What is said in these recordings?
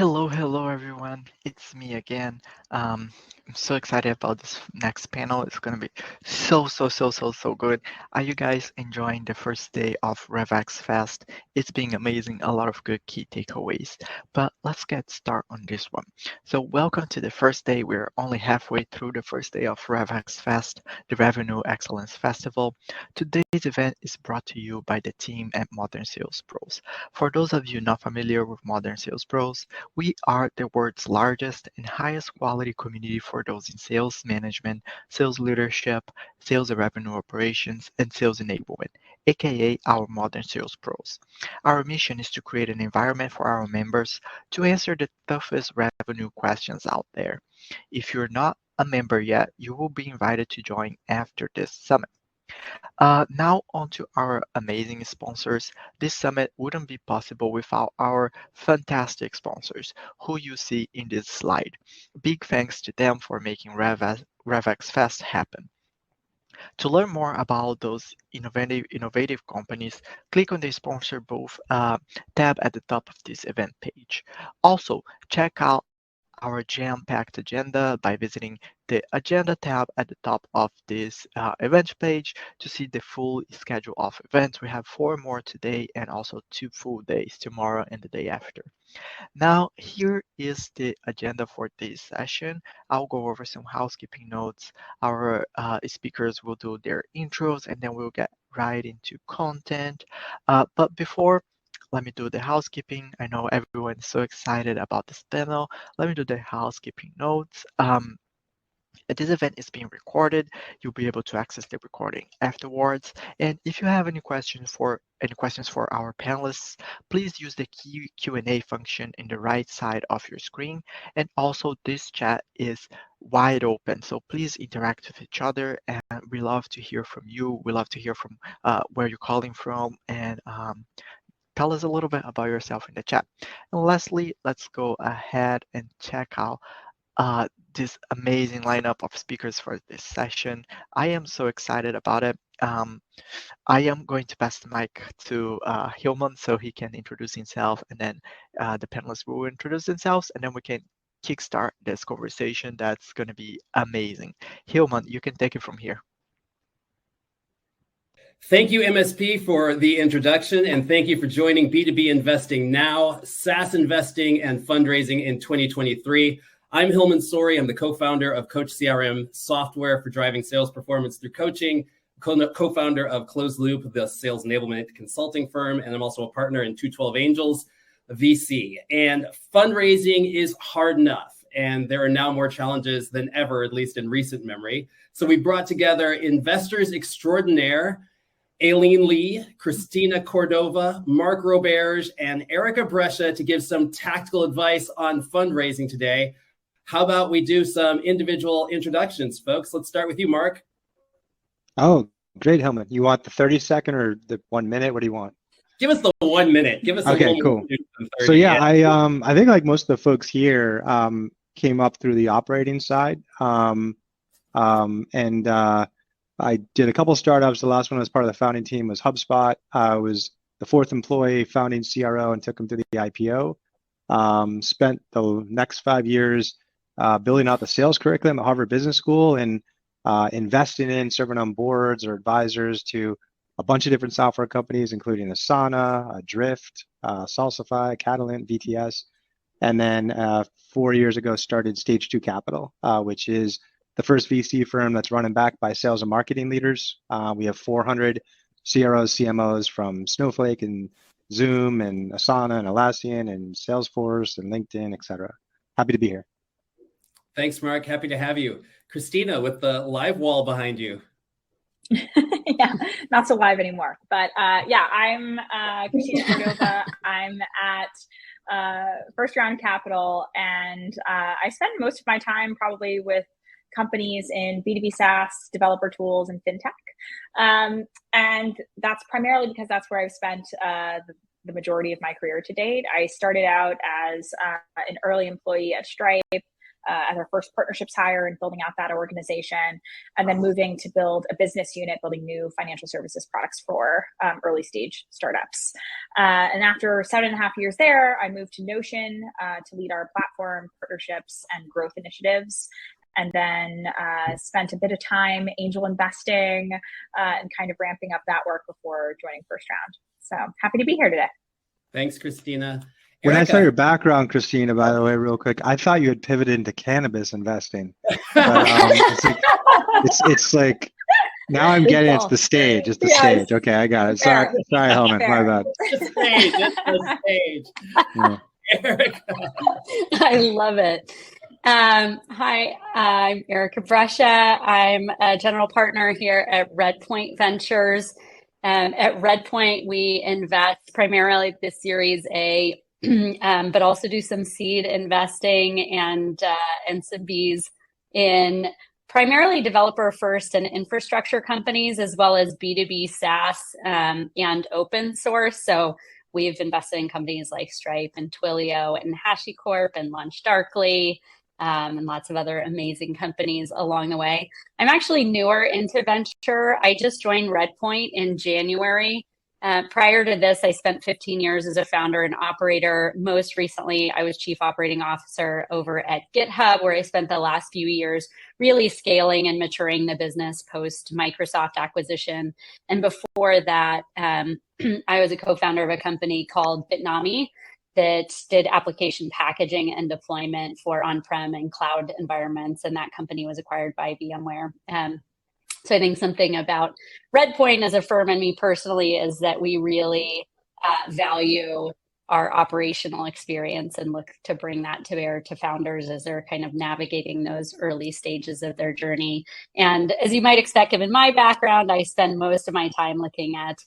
Hello everyone. It's me again. I'm so excited about this next panel. It's gonna be so good. Are you guys enjoying the first day of RevEx Fest? It's been amazing. A lot of good key takeaways. But let's get started on this one. So welcome to the first day. We're only halfway through the first day of RevEx Fest, the Revenue Excellence Festival. Today's event is brought to you by the team at Modern Sales Pros. For those of you not familiar with Modern Sales Pros, we are the world's largest and highest quality community for those in sales management, sales leadership, sales and revenue operations, and sales enablement, aka our modern sales pros. Our mission is to create an environment for our members to answer the toughest revenue questions out there. If you're not a member yet, you will be invited to join after this summit. Now on to our amazing sponsors. This summit wouldn't be possible without our fantastic sponsors, who you see in this slide. Big thanks to them for making RevEx Fest happen. To learn more about those innovative companies, click on the Sponsor Booth tab at the top of this event page. Also, check out our jam-packed agenda by visiting the Agenda tab at the top of this event page to see the full schedule of events. We have 4 more today and also 2 full days, tomorrow and the day after. Now, here is the agenda for this session. I'll go over some housekeeping notes. Our speakers will do their intros and then we'll get right into content. But before, let me do the housekeeping. I know everyone is so excited about this panel. Let me do the housekeeping notes. This event is being recorded. You'll be able to access the recording afterwards. And if you have any questions for our panelists, please use the Q&A function in the right side of your screen. And also this chat is wide open. So please interact with each other. And we love to hear from you. We love to hear from where you're calling from and tell us a little bit about yourself in the chat. And lastly, let's go ahead and check out this amazing lineup of speakers for this session. I am so excited about it. I am going to pass the mic to Hilman so he can introduce himself, and then the panelists will introduce themselves, and then we can kickstart this conversation that's going to be amazing. Hilman, you can take it from here. Thank you, MSP, for the introduction, and thank you for joining B2B Investing Now, SaaS Investing and Fundraising in 2023. I'm Hilman Sori. I'm the co-founder of Coach CRM software for driving sales performance through coaching, co-founder of Closed Loop, the sales enablement consulting firm, and I'm also a partner in 212 Angels VC. And fundraising is hard enough, and there are now more challenges than ever, at least in recent memory. So we brought together investors extraordinaire, Aileen Lee, Christina Cordova, Mark Roberge, and Erica Brescia to give some tactical advice on fundraising today. How about we do some individual introductions, folks? Let's start with you, Mark. Oh, great, Hilman. You want the 30-second or the 1 minute? What do you want? Give us the 1 minute. Give us okay, cool. 30, so yeah, I think like most of the folks here came up through the operating side, I did a couple startups. The last one I was part of the founding team was HubSpot. I was the 4th employee founding CRO and took them through the IPO. Spent the next 5 years building out the sales curriculum at Harvard Business School and investing in serving on boards or advisors to a bunch of different software companies, including Asana, Drift, Salsify, Catalent, VTS. And then 4 years ago, started Stage 2 Capital, which is the first VC firm that's run and backed by sales and marketing leaders. We have 400 CROs, CMOs from Snowflake and Zoom and Asana and Atlassian and Salesforce and LinkedIn, et cetera. Happy to be here. Thanks, Mark. Happy to have you. Christina, with the live wall behind you. Yeah, not so live anymore. But yeah, I'm Christina Cordova. I'm at First Round Capital, and I spend most of my time probably with companies in B2B SaaS, developer tools, and fintech. And that's primarily because that's where I've spent the majority of my career to date. I started out as an early employee at Stripe, as our first partnerships hire and building out that organization, and then moving to build a business unit, building new financial services products for early stage startups. And after 7.5 years there, I moved to Notion to lead our platform, partnerships, and growth initiatives. And then spent a bit of time angel investing and kind of ramping up that work before joining First Round. So happy to be here today. Thanks, Christina. When Erica. I saw your background, Christina, by the way, real quick, I thought you had pivoted into cannabis investing. But it's like now I'm getting it's the stage. It's the stage. Okay, I got it. Sorry, Hellman, my bad. It's the stage. Yeah. Erica. I love it. Hi, I'm Erica Brescia. I'm a general partner here at Redpoint Ventures. At Redpoint, we invest primarily the Series A, but also do some seed investing and some Bs in primarily developer first and infrastructure companies, as well as B2B SaaS and open source. So we've invested in companies like Stripe and Twilio and HashiCorp and LaunchDarkly. And lots of other amazing companies along the way. I'm actually newer into venture. I just joined Redpoint in January. Prior to this, I spent 15 years as a founder and operator. Most recently, I was chief operating officer over at GitHub, where I spent the last few years really scaling and maturing the business post Microsoft acquisition. And before that, I was a co-founder of a company called Bitnami that did application packaging and deployment for on-prem and cloud environments. And that company was acquired by VMware. So I think something about Redpoint as a firm and me personally is that we really value our operational experience and look to bring that to bear to founders as they're kind of navigating those early stages of their journey. And as you might expect, given my background, I spend most of my time looking at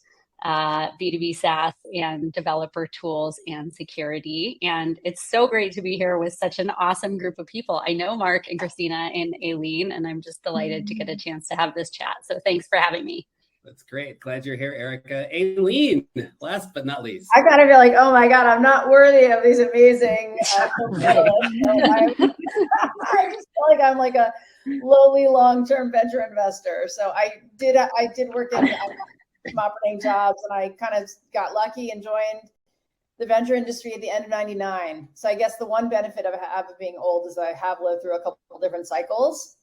B2B SaaS and developer tools and security. And it's so great to be here with such an awesome group of people. I know Mark and Christina and Aileen, and I'm just delighted to get a chance to have this chat. So thanks for having me. That's great. Glad you're here, Erica. Aileen, last but not least. I gotta be like, oh my God, I'm not worthy of these amazing I just feel like I'm like a lowly long-term venture investor. So I did work in some operating jobs, and I kind of got lucky and joined the venture industry at the end of '99. So I guess the one benefit of being old is that I have lived through a couple of different cycles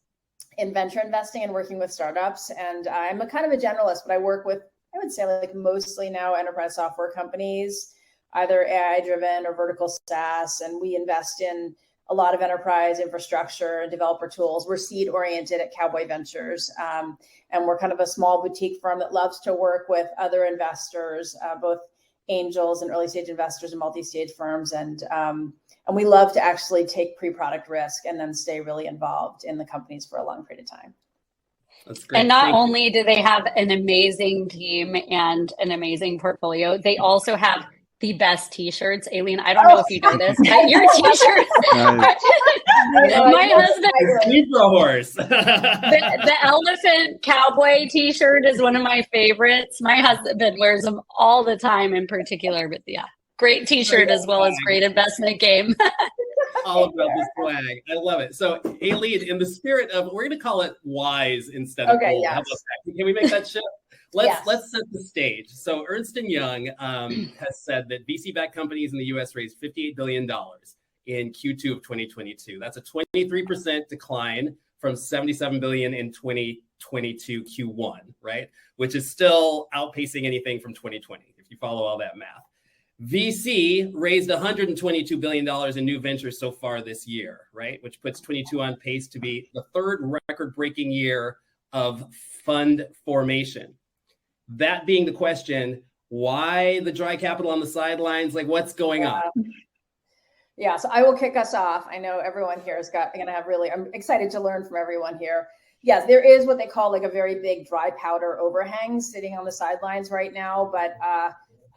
in venture investing and working with startups. And I'm a kind of a generalist, but I work with, I would say, like mostly now enterprise software companies, either AI driven or vertical SaaS. And we invest in a lot of enterprise infrastructure and developer tools. We're seed oriented at Cowboy Ventures. And we're kind of a small boutique firm that loves to work with other investors, both angels and early stage investors and multi-stage firms. And we love to actually take pre-product risk and then stay really involved in the companies for a long period of time. That's great. And not only do they have an amazing team and an amazing portfolio, they also have the best t-shirts. Aileen, I don't know if you know this, but your t-shirt, my husband, Libra horse. the elephant cowboy t-shirt is one of my favorites. My husband wears them all the time in particular, but yeah, great t-shirt as well as great investment game. All about the swag. I love it. So Aileen, in the spirit of, we're going to call it wise instead of old. Yes. How about that? Can we make that shift? Yes. Let's set the stage. So Ernst & Young has said that VC-backed companies in the U.S. raised $58 billion in Q2 of 2022. That's a 23% decline from $77 billion in 2022 Q1, right? Which is still outpacing anything from 2020, if you follow all that math. VC raised $122 billion in new ventures so far this year, right? Which puts 22 on pace to be the third record-breaking year of fund formation. That being the question, why the dry capital on the sidelines? Like, what's going on? Yeah, so I will kick us off. I know everyone here is going to have really, I'm excited to learn from everyone here. Yes, there is what they call like a very big dry powder overhang sitting on the sidelines right now. But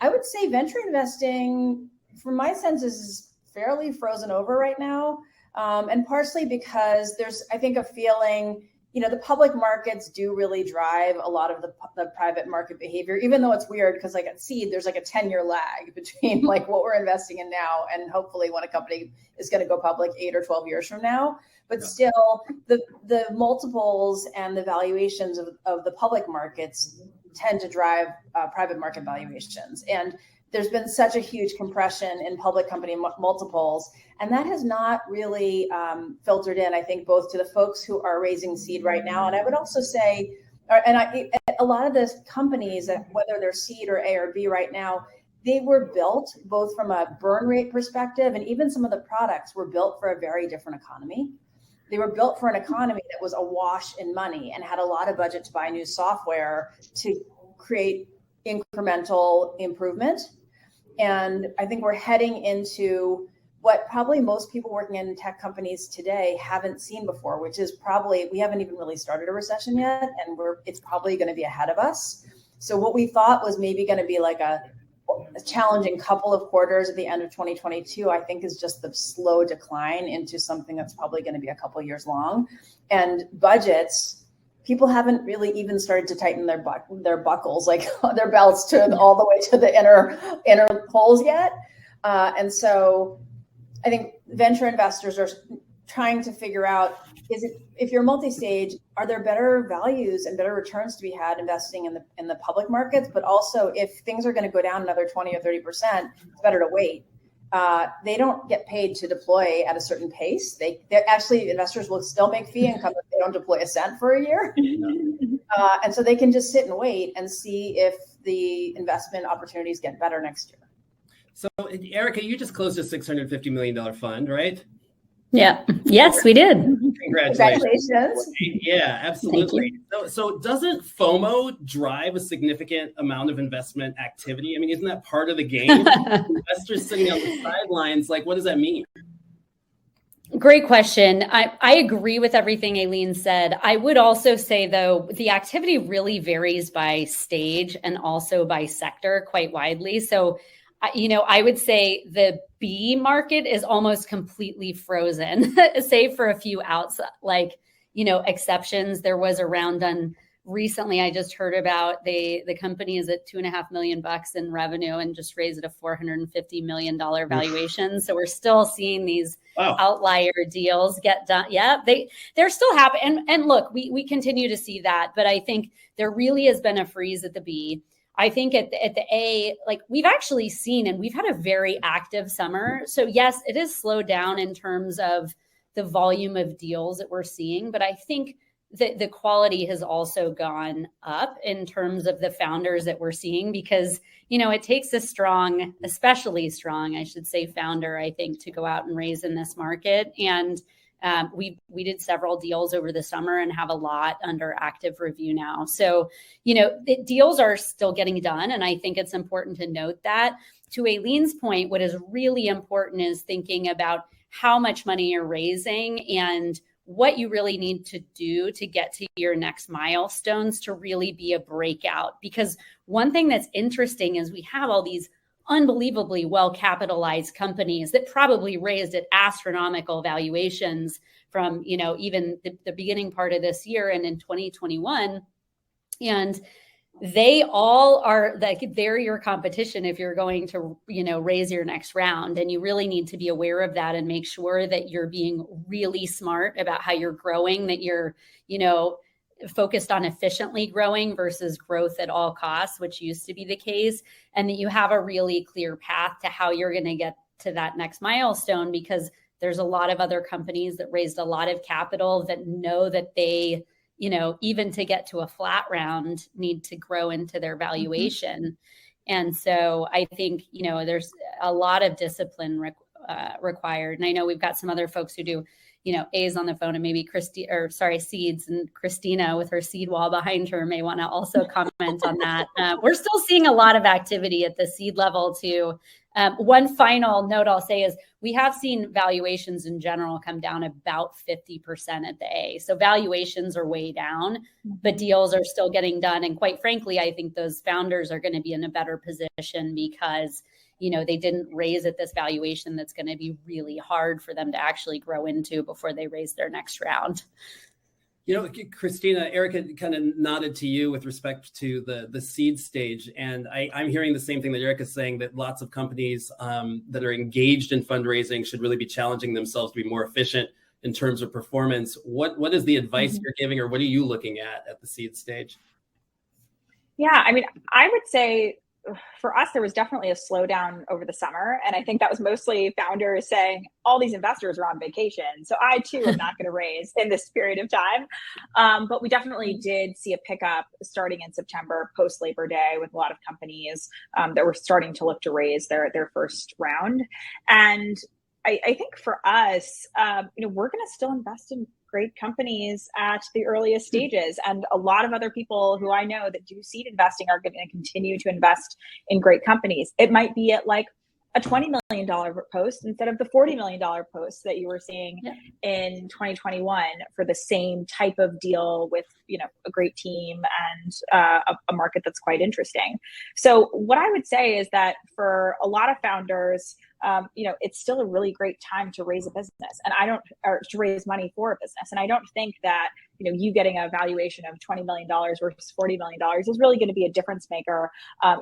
I would say venture investing, from my senses, is fairly frozen over right now. And partially because there's, I think, a feeling the public markets do really drive a lot of the private market behavior, even though it's weird because like at seed, there's like a 10-year lag between like what we're investing in now and hopefully when a company is going to go public 8 or 12 years from now. But still, the multiples and the valuations of the public markets tend to drive private market valuations. And there's been such a huge compression in public company multiples, and that has not really filtered in, I think, both to the folks who are raising seed right now. And I would also say, a lot of the companies, whether they're seed or A or B right now, they were built both from a burn rate perspective, and even some of the products were built for a very different economy. They were built for an economy that was awash in money and had a lot of budget to buy new software to create incremental improvement. And I think we're heading into what probably most people working in tech companies today haven't seen before, which is probably, we haven't even really started a recession yet, and it's probably going to be ahead of us. So what we thought was maybe going to be like a challenging couple of quarters at the end of 2022, I think is just the slow decline into something that's probably going to be a couple of years long. And budgets, people haven't really even started to tighten their buckles, like their belts to all the way to the inner holes yet. And so I think venture investors are trying to figure out, if you're multi-stage, are there better values and better returns to be had investing in the public markets? But also, if things are going to go down another 20 or 30%, it's better to wait. They don't get paid to deploy at a certain pace. They're actually, investors will still make fee income if they don't deploy a cent for a year. And so they can just sit and wait and see if the investment opportunities get better next year. So Erica, you just closed a $650 million fund, right? Yeah. Yes, we did. Congratulations. Yeah, absolutely. So doesn't FOMO drive a significant amount of investment activity? I mean, isn't that part of the game? Investors sitting on the sidelines, like, what does that mean? Great question. I agree with everything Aileen said. I would also say, though, the activity really varies by stage and also by sector quite widely. So I would say the B market is almost completely frozen, save for a few exceptions. There was a round done recently. I just heard about the company is at $2.5 million in revenue and just raised a $450 million valuation. So we're still seeing these outlier deals get done. Yeah, they're still happening. And look, we continue to see that, but I think there really has been a freeze at the B. I think at the A, like we've actually seen, and we've had a very active summer. So yes, it is slowed down in terms of the volume of deals that we're seeing, but I think that the quality has also gone up in terms of the founders that we're seeing, because, it takes a strong, especially strong, I should say, founder, I think, to go out and raise in this market. And we did several deals over the summer and have a lot under active review now. So, the deals are still getting done. And I think it's important to note that. To Aileen's point, what is really important is thinking about how much money you're raising and what you really need to do to get to your next milestones to really be a breakout. Because one thing that's interesting is we have all these unbelievably well-capitalized companies that probably raised at astronomical valuations from, even the beginning part of this year and in 2021. And they all are they're your competition if you're going to, raise your next round. And you really need to be aware of that and make sure that you're being really smart about how you're growing, that you're, focused on efficiently growing versus growth at all costs, which used to be the case, and that you have a really clear path to how you're going to get to that next milestone, because there's a lot of other companies that raised a lot of capital that know that they, even to get to a flat round, need to grow into their valuation. Mm-hmm. And so I think, there's a lot of discipline required. And I know we've got some other folks who do, A's on the phone, and maybe seeds, and Christina with her seed wall behind her may want to also comment on that. We're still seeing a lot of activity at the seed level too. One final note I'll say is we have seen valuations in general come down about 50% at the A. So valuations are way down, but deals are still getting done. And quite frankly, I think those founders are going to be in a better position because they didn't raise at this valuation that's going to be really hard for them to actually grow into before they raise their next round. You know, Christina, Erica kind of nodded to you with respect to the seed stage. And I'm hearing the same thing that Erica's saying, that lots of companies that are engaged in fundraising should really be challenging themselves to be more efficient in terms of performance. What is the advice you're giving, or what are you looking at the seed stage? Yeah, I mean, I would say for us, there was definitely a slowdown over the summer. And I think that was mostly founders saying, all these investors are on vacation, so I too am not going to raise in this period of time. But we definitely did see a pickup starting in September, post Labor Day, with a lot of companies that were starting to look to raise their first round. And I think for us, we're going to still invest in great companies at the earliest stages. And a lot of other people who I know that do seed investing are going to continue to invest in great companies. It might be at like a $20 million post instead of the $40 million post that you were seeing in 2021 for the same type of deal with, a great team and a market that's quite interesting. So what I would say is that for a lot of founders, it's still a really great time to raise a business or to raise money for a business. And I don't think that, you getting a valuation of $20 million versus $40 million is really going to be a difference maker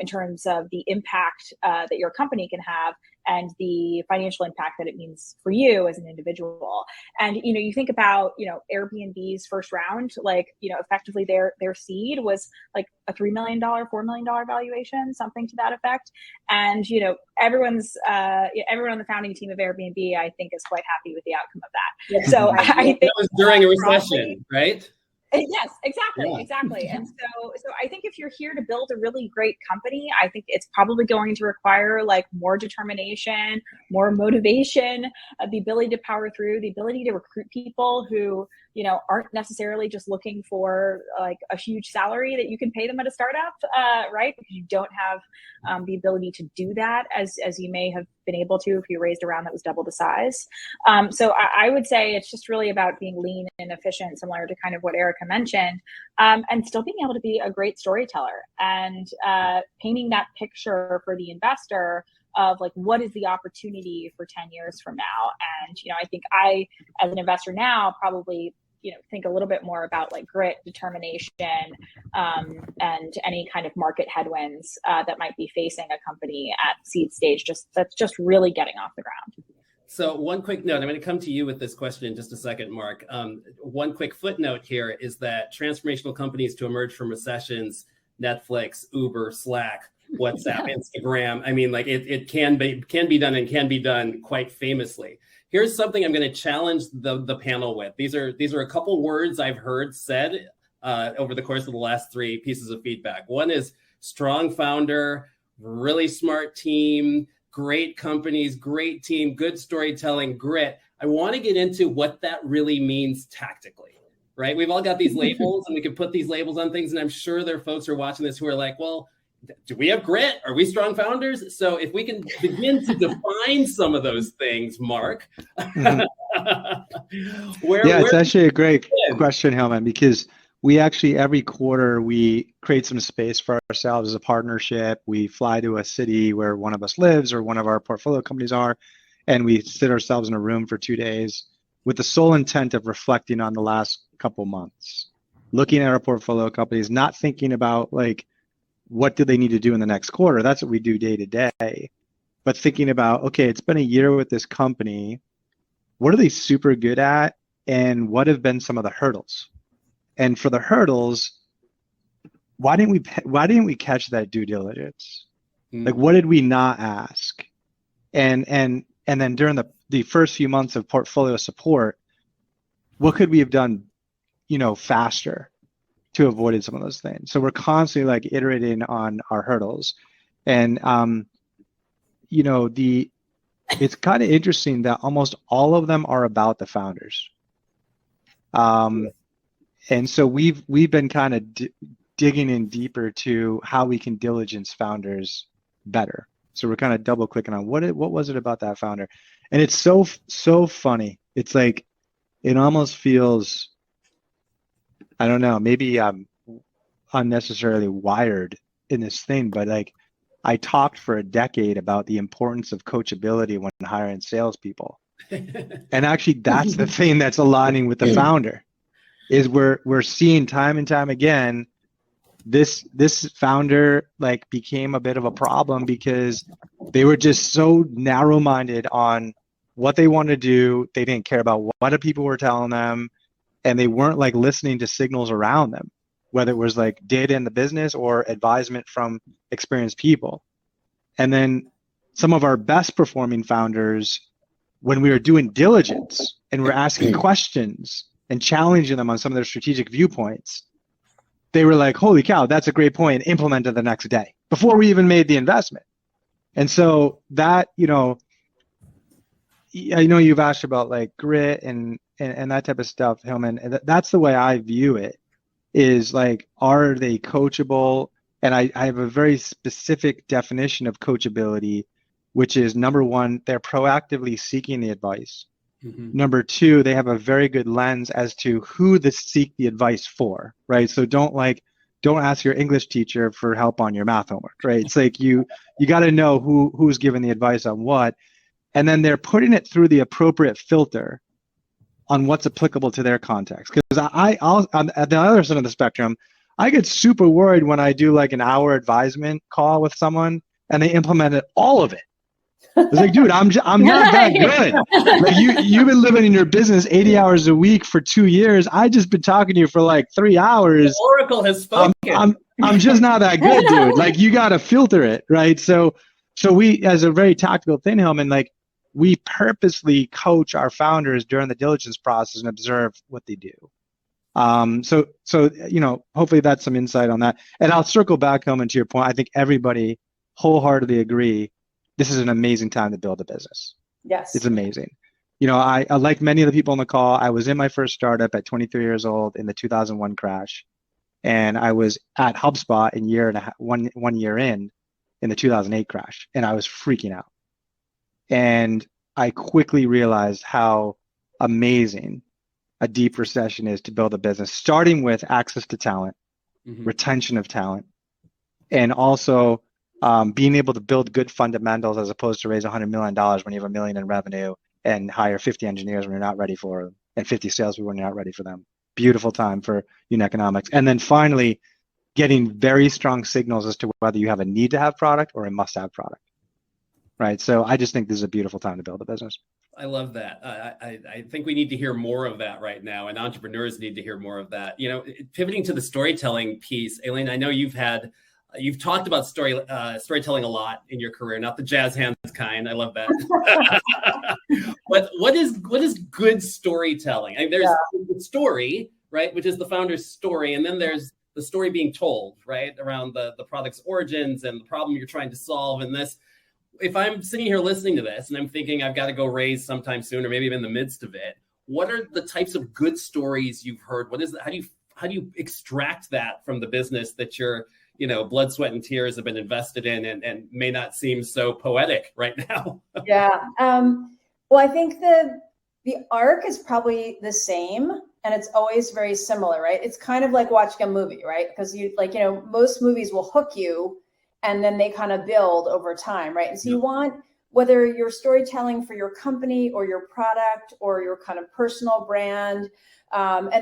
in terms of the impact that your company can have and the financial impact that it means for you as an individual. And, you think about, Airbnb's first round, effectively their seed was like a $3 million, $4 million valuation, something to that effect. And, everyone on the founding team of Airbnb, I think, is quite happy with the outcome of that. Yeah. So I think that was during a recession, right? Yes, exactly. And so I think if you're here to build a really great company, I think it's probably going to require like more determination, more motivation, the ability to power through, the ability to recruit people who, aren't necessarily just looking for like a huge salary that you can pay them at a startup, right? Because you don't have the ability to do that as you may have been able to if you raised a round that was double the size. So I would say it's just really about being lean and efficient, similar to kind of what Erica mentioned, and still being able to be a great storyteller and painting that picture for the investor of like, what is the opportunity for 10 years from now? And, I think I, as an investor now, probably, think a little bit more about like grit, determination, and any kind of market headwinds that might be facing a company at seed stage, that's just really getting off the ground. So one quick note, I'm going to come to you with this question in just a second, Mark. One quick footnote here is that transformational companies to emerge from recessions, Netflix, Uber, Slack, WhatsApp, Instagram. I mean, like it can be done and can be done quite famously. Here's something I'm going to challenge the panel with. These are a couple words I've heard said over the course of the last 3 pieces of feedback. One is strong founder, really smart team, great companies, great team, good storytelling, grit. I want to get into what that really means tactically, right? We've all got these labels and we can put these labels on things. And I'm sure there are folks who are watching this who are like, well, do we have grit? Are we strong founders? So if we can begin to define some of those things, Mark. It's actually a great question, Hillman, because we actually, every quarter, we create some space for ourselves as a partnership. We fly to a city where one of us lives or one of our portfolio companies are, and we sit ourselves in a room for 2 days with the sole intent of reflecting on the last couple months, looking at our portfolio companies, not thinking about like, what do they need to do in the next quarter? That's what we do day to day. But thinking about, okay, it's been a year with this company. What are they super good at? And what have been some of the hurdles? And for the hurdles, why didn't we catch that due diligence? Like, what did we not ask? And then during the first few months of portfolio support, what could we have done, faster to avoid some of those things? So we're constantly like iterating on our hurdles. And it's kind of interesting that almost all of them are about the founders. And so we've been kind of digging in deeper to how we can diligence founders better. So we're kind of double clicking on what was it about that founder? And it's so funny. It's like, it almost feels, I don't know, maybe I'm unnecessarily wired in this thing, but like, I talked for a decade about the importance of coachability when hiring salespeople. And actually, that's the thing that's aligning with the founder. is we're seeing time and time again, this founder like became a bit of a problem because they were just so narrow-minded on what they wanted to do. They didn't care about what other people were telling them, and they weren't like listening to signals around them, whether it was like data in the business or advisement from experienced people. And then some of our best performing founders, when we were doing diligence and we're asking questions and challenging them on some of their strategic viewpoints, they were like, holy cow, that's a great point, and implemented the next day before we even made the investment. And so that, I know you've asked about like grit and that type of stuff, Hillman. And that's the way I view it, is like, are they coachable? And I have a very specific definition of coachability, which is, number one, they're proactively seeking the advice. Mm-hmm. Number two, they have a very good lens as to who to seek the advice for, right? So don't ask your English teacher for help on your math homework, right? It's like you got to know who's giving the advice on what, and then they're putting it through the appropriate filter on what's applicable to their context. Because I'll at the other side of the spectrum, I get super worried when I do like an hour advisement call with someone and they implemented all of it. It's like, dude, I'm not that good. Like you've been living in your business 80 hours a week for 2 years. I just been talking to you for like 3 hours. The Oracle has spoken. I'm just not that good, dude. Like you got to filter it, right? So we, as a very tactical thing, Hillman, like we purposely coach our founders during the diligence process and observe what they do. So hopefully that's some insight on that. And I'll circle back, Hillman, to your point. I think everybody wholeheartedly agree. This is an amazing time to build a business. Yes. It's amazing. I like many of the people on the call, I was in my first startup at 23 years old in the 2001 crash. And I was at HubSpot one year in the 2008 crash. And I was freaking out. And I quickly realized how amazing a deep recession is to build a business, starting with access to talent, Mm-hmm. retention of talent, and also being able to build good fundamentals as opposed to raise $100 million when you have $1 million in revenue and hire 50 engineers when you're not ready for them and 50 salespeople when you're not ready for them. Beautiful time for unit economics. And then finally, getting very strong signals as to whether you have a need to have product or a must have product. Right. So I just think this is a beautiful time to build a business. I love that. I think we need to hear more of that right now, and entrepreneurs need to hear more of that. Pivoting to the storytelling piece, Elaine, I know you've talked about storytelling a lot in your career, not the jazz hands kind. I love that. But what is good storytelling? I mean, there's the story, right, which is the founder's story, and then there's the story being told, right, around the product's origins and the problem you're trying to solve. And this, if I'm sitting here listening to this and I'm thinking I've got to go raise sometime soon, or maybe I'm in the midst of it, what are the types of good stories you've heard? What is it? How do you extract that from the business that your blood, sweat, and tears have been invested in and may not seem so poetic right now? Yeah. Well, I think the arc is probably the same, and it's always very similar, right? It's kind of like watching a movie, right? Because most movies will hook you and then they kind of build over time, right? And so you want, whether you're storytelling for your company or your product or your kind of personal brand,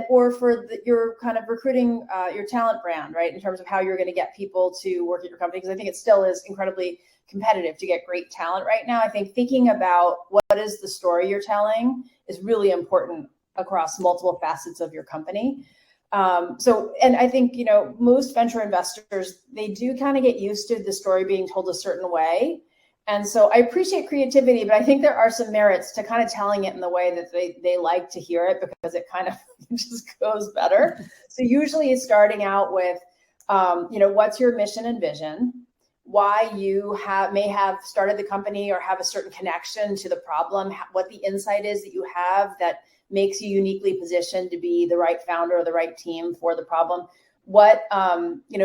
or for your kind of recruiting your talent brand, right? In terms of how you're going to get people to work at your company, because I think it still is incredibly competitive to get great talent right now. I think thinking about what is the story you're telling is really important across multiple facets of your company. And I think, most venture investors, they do kind of get used to the story being told a certain way. And so I appreciate creativity, but I think there are some merits to kind of telling it in the way that they like to hear it, because it kind of just goes better. So usually it's starting out with, what's your mission and vision, why you may have started the company or have a certain connection to the problem, what the insight is that you have that makes you uniquely positioned to be the right founder or the right team for the problem. What,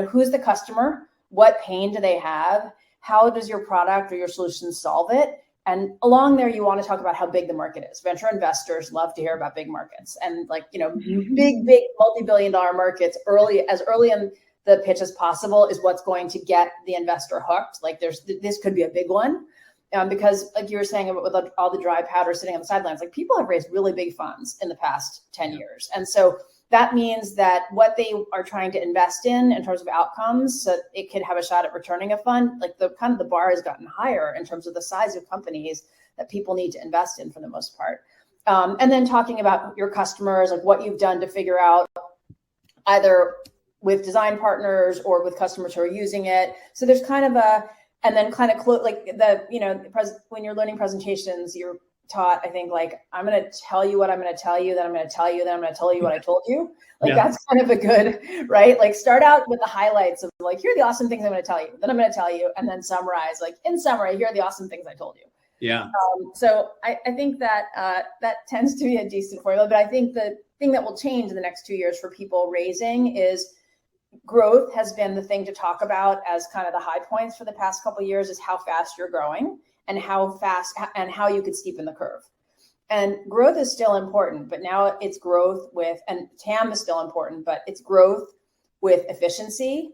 who's the customer? What pain do they have? How does your product or your solution solve it? And along there, you want to talk about how big the market is. Venture investors love to hear about big markets, and big multi-billion-dollar markets early in the pitch as possible is what's going to get the investor hooked. Like this could be a big one. Because like you were saying, with all the dry powder sitting on the sidelines, like people have raised really big funds in the past 10 years. And so that means that what they are trying to invest in terms of outcomes, so it could have a shot at returning a fund, like the kind of the bar has gotten higher in terms of the size of companies that people need to invest in for the most part. And then talking about your customers, like what you've done to figure out either with design partners or with customers who are using it. So there's kind of a, and then kind of like when you're learning presentations, you're taught, I think, like, I'm going to tell you what I'm going to tell you, then I'm going to tell you, then I'm going to tell you what I told you. Like, that's kind of a good, right? Like, start out with the highlights of like, here are the awesome things I'm going to tell you, then I'm going to tell you, and then summarize, like, in summary, here are the awesome things I told you. Yeah. So I think that that tends to be a decent formula, but I think the thing that will change in the next 2 years for people raising is growth has been the thing to talk about as kind of the high points for the past couple of years, is how fast you're growing and how fast and how you could steepen the curve. And growth is still important, but now it's growth with, and TAM is still important, but it's growth with efficiency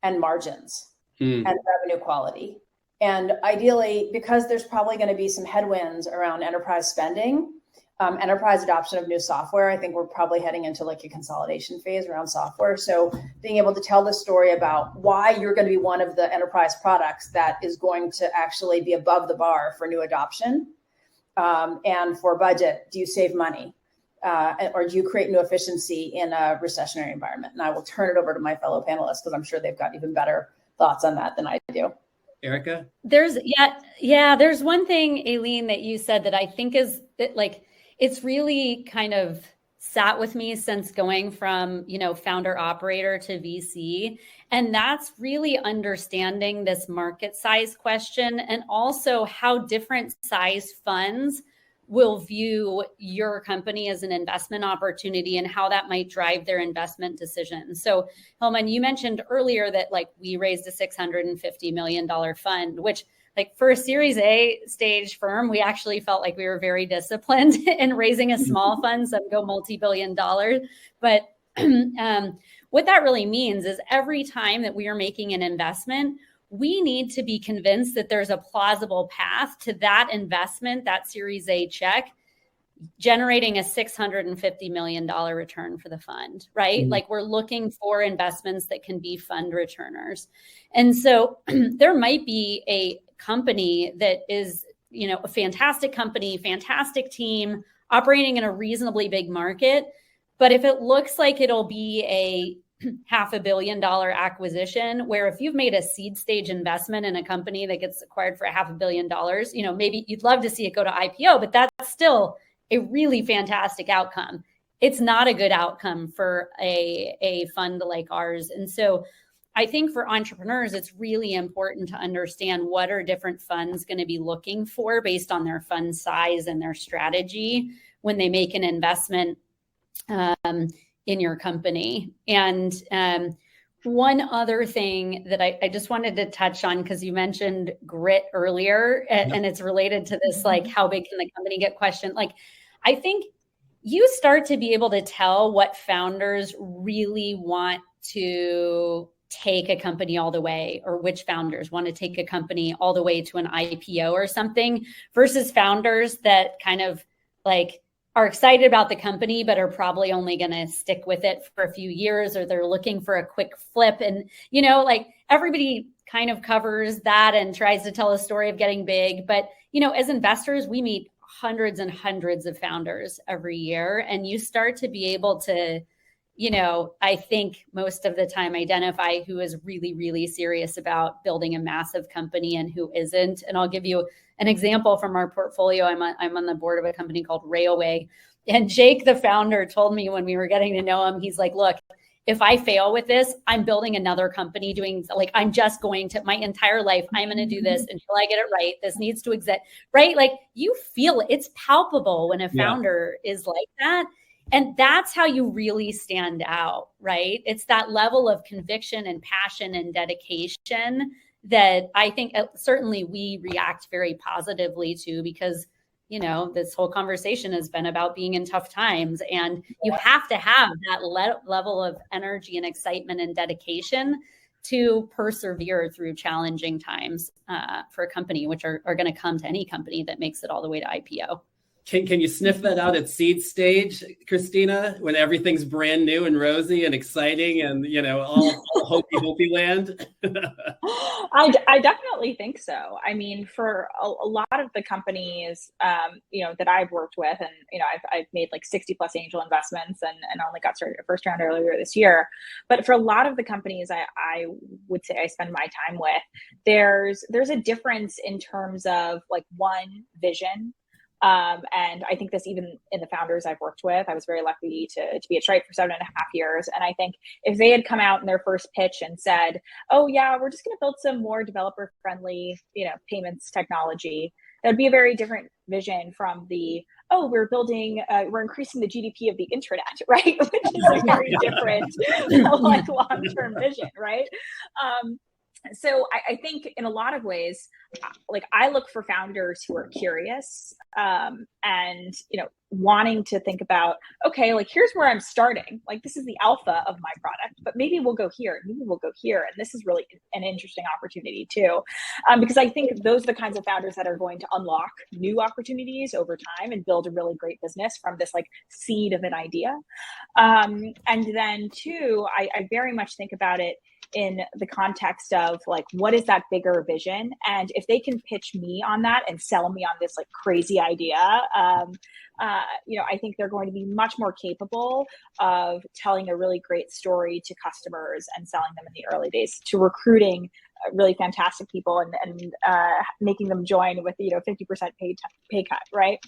and margins and revenue quality. And ideally, because there's probably going to be some headwinds around enterprise spending, enterprise adoption of new software, I think we're probably heading into like a consolidation phase around software. So being able to tell the story about why you're going to be one of the enterprise products that is going to actually be above the bar for new adoption, and for budget, do you save money? Or do you create new efficiency in a recessionary environment? And I will turn it over to my fellow panelists because I'm sure they've got even better thoughts on that than I do. Erica? There's one thing, Aileen, that you said that I think is that, like, it's really kind of sat with me since going from, founder operator to VC. And that's really understanding this market size question, and also how different size funds will view your company as an investment opportunity and how that might drive their investment decisions. So, Hillman, you mentioned earlier that, like, we raised a $650 million fund, which, like, for a Series A stage firm, we actually felt like we were very disciplined in raising a small fund, some go multi-billion dollars. But what that really means is every time that we are making an investment, we need to be convinced that there's a plausible path to that investment, that Series A check, generating a $650 million return for the fund, right? Mm-hmm. Like, we're looking for investments that can be fund returners. And so there might be a company that is, a fantastic company, fantastic team, operating in a reasonably big market. But if it looks like it'll be a $500 million acquisition, where if you've made a seed stage investment in a company that gets acquired for $500 million, maybe you'd love to see it go to IPO, but that's still a really fantastic outcome. It's not a good outcome for a fund like ours. And so I think for entrepreneurs, it's really important to understand what are different funds going to be looking for based on their fund size and their strategy when they make an investment in your company. And one other thing that I just wanted to touch on, because you mentioned grit earlier, and it's related to this, like, how big can the company get question? Like, I think you start to be able to tell what founders really want to take a company all the way, or which founders want to take a company all the way to an IPO or something, versus founders that kind of, like, are excited about the company, but are probably only going to stick with it for a few years, or they're looking for a quick flip. And, like, everybody kind of covers that and tries to tell a story of getting big. But, as investors, we meet hundreds and hundreds of founders every year, and you start to be able to, I think most of the time identify who is really, really serious about building a massive company and who isn't. And I'll give you an example from our portfolio. I'm on the board of a company called Railway. And Jake, the founder, told me when we were getting to know him, he's like, look, if I fail with this, I'm building another company I'm just going to, my entire life, I'm going to do this until I get it right. This needs to exist, right? Like, you feel it. It's palpable when a founder is like that. And that's how you really stand out, right? It's that level of conviction and passion and dedication that I think certainly we react very positively to, because, this whole conversation has been about being in tough times, and you have to have that level of energy and excitement and dedication to persevere through challenging times for a company, which are going to come to any company that makes it all the way to IPO. Can you sniff that out at seed stage, Christina, when everything's brand new and rosy and exciting and, all hopey land? I definitely think so. I mean, for a lot of the companies, that I've worked with, and, I've made like 60 plus angel investments and only got started at first round earlier this year. But for a lot of the companies I would say I spend my time with, there's a difference in terms of like one, vision. And I think this even in the founders I've worked with, I was very lucky to be at Stripe for 7.5 years. And I think if they had come out in their first pitch and said, oh yeah, we're just going to build some more developer friendly, payments technology, that would be a very different vision from the, oh, we're increasing the GDP of the internet, right? Which is a very different, like long-term vision, right? So I think in a lot of ways, like I look for founders who are curious and, wanting to think about, okay, like here's where I'm starting. Like this is the alpha of my product, but maybe we'll go here, maybe we'll go here. And this is really an interesting opportunity too. Because I think those are the kinds of founders that are going to unlock new opportunities over time and build a really great business from this like seed of an idea. And then two, I very much think about it in the context of like, what is that bigger vision? And if they can pitch me on that and sell me on this like crazy idea, I think they're going to be much more capable of telling a really great story to customers and selling them in the early days, to recruiting really fantastic people and making them join with 50% pay cut, right?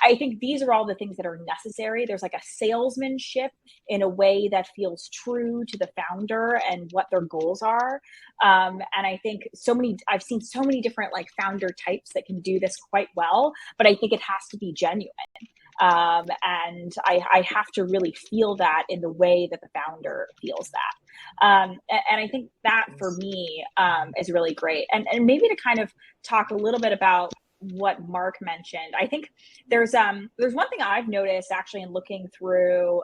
I think these are all the things that are necessary. There's like a salesmanship in a way that feels true to the founder and what their goals are. And I think I've seen so many different like founder types that can do this quite well, but I think it has to be genuine. And I have to really feel that in the way that the founder feels that. And I think that for me is really great. And maybe to kind of talk a little bit about what Mark mentioned, I think there's one thing I've noticed actually in looking through